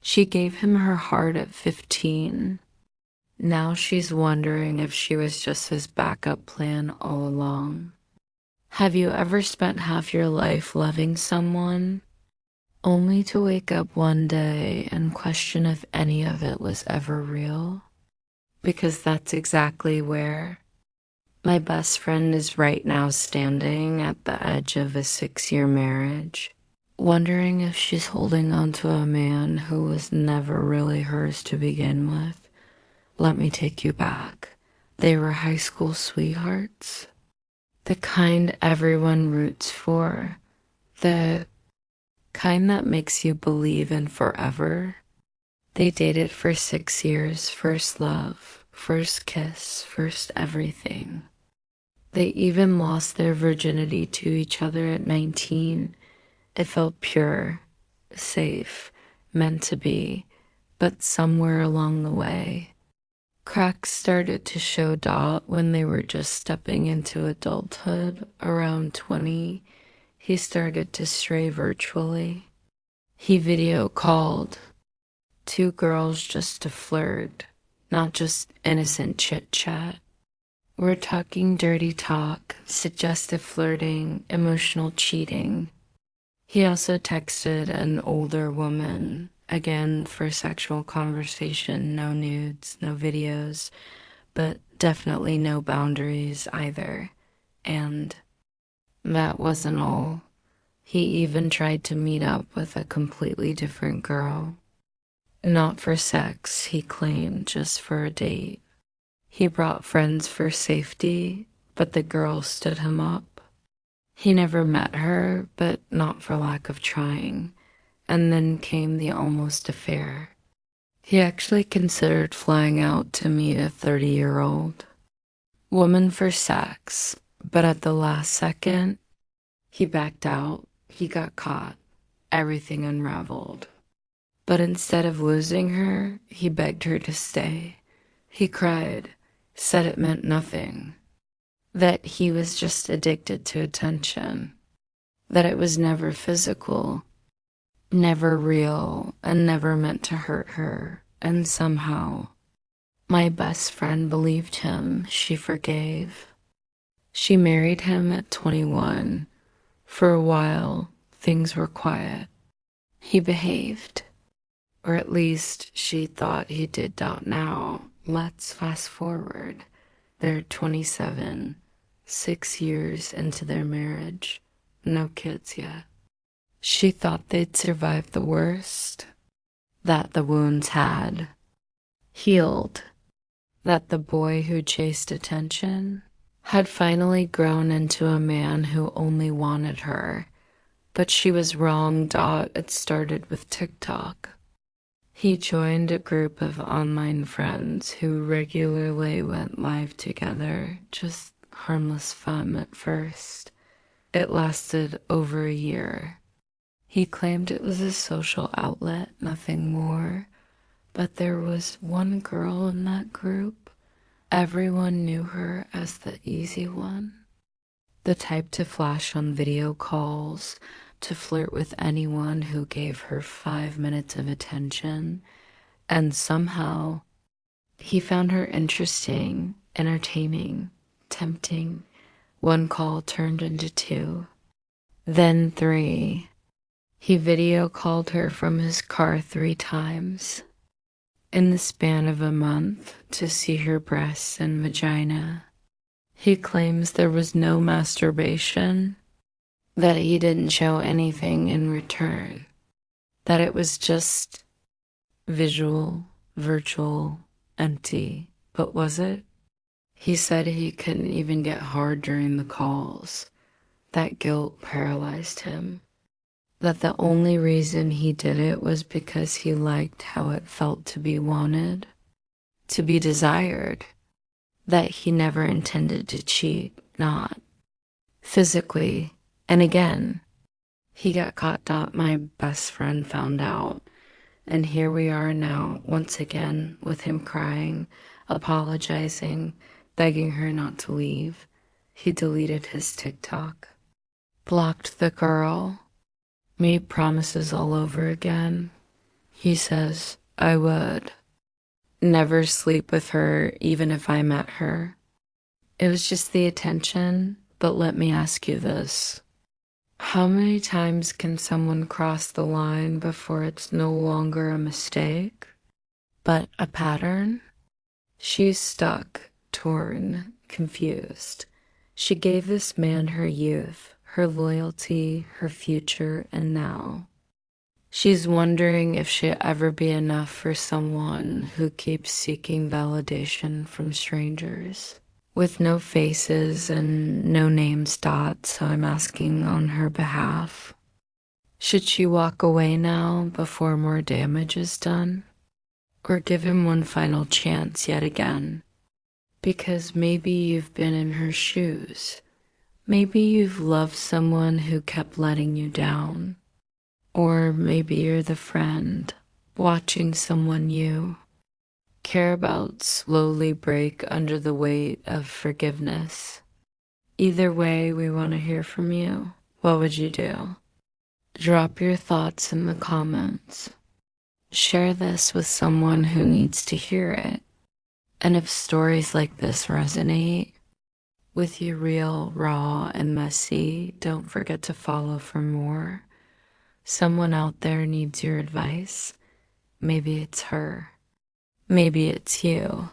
She gave him her heart at 15. Now she's wondering if she was just his backup plan all along. Have you ever spent half your life loving someone, only to wake up one day and question if any of it was ever real? Because that's exactly where my best friend is right now, standing at the edge of a 6-year marriage, wondering if she's holding on to a man who was never really hers to begin with. Let me take you back. They were high school sweethearts, the kind everyone roots for, the kind that makes you believe in forever. They dated for 6 years, first love, first kiss, first everything. They even lost their virginity to each other at 19. It felt pure, safe, meant to be, but somewhere along the way, cracks started to show. When they were just stepping into adulthood, around 20, he started to stray virtually. He video called 2 girls just to flirt, not just innocent chit chat. We're talking dirty talk, suggestive flirting, emotional cheating. He also texted an older woman, again for sexual conversation, no nudes, no videos, but definitely no boundaries either. And that wasn't all. He even tried to meet up with a completely different girl. Not for sex, he claimed, just for a date. He brought friends for safety, but the girl stood him up. He never met her, but not for lack of trying. And then came the almost affair. He actually considered flying out to meet a 30-year-old woman for sex, but at the last second, he backed out. He got caught. Everything unraveled. But instead of losing her, he begged her to stay. He cried, said it meant nothing, that he was just addicted to attention, that it was never physical, never real, and never meant to hurt her. And somehow, my best friend believed him. She forgave. She married him at 21. For a while, things were quiet. He behaved, or at least she thought he did. Now, let's fast forward. They're 27, 6 years into their marriage, no kids yet. She thought they'd survived the worst, that the wounds had healed, that the boy who chased attention had finally grown into a man who only wanted her. But she was wrong. It started with TikTok. He joined a group of online friends who regularly went live together, just harmless fun at first. It lasted over a year. He claimed it was a social outlet, nothing more. But there was one girl in that group. Everyone knew her as the easy one. The type to flash on video calls, to flirt with anyone who gave her 5 minutes of attention. And somehow, he found her interesting, entertaining, tempting. One call turned into 2, then 3. He video called her from his car 3 times in the span of a month to see her breasts and vagina. He claims there was no masturbation, that he didn't show anything in return, that it was just visual, virtual, empty. But was it? He said he couldn't even get hard during the calls. That guilt paralyzed him. That the only reason he did it was because he liked how it felt to be wanted, to be desired. That he never intended to cheat, not physically. And again, he got caught. My best friend found out. And here we are now, once again, with him crying, apologizing, begging her not to leave. He deleted his TikTok, blocked the girl, made promises all over again. He says, I would never sleep with her even if I met her. It was just the attention, but let me ask you this. How many times can someone cross the line before it's no longer a mistake, but a pattern? She's stuck, torn, confused. She gave this man her youth, her loyalty, her future, and now she's wondering if she'll ever be enough for someone who keeps seeking validation from strangers. With no faces and no names dot, so I'm asking on her behalf. Should she walk away now before more damage is done? Or give him one final chance yet again? Because maybe you've been in her shoes. Maybe you've loved someone who kept letting you down. Or maybe you're the friend watching someone you care about slowly break under the weight of forgiveness. Either way, we want to hear from you. What would you do? Drop your thoughts in the comments. Share this with someone who needs to hear it. And if stories like this resonate with you, real, raw, and messy, don't forget to follow for more. Someone out there needs your advice. Maybe it's her. Maybe it's you.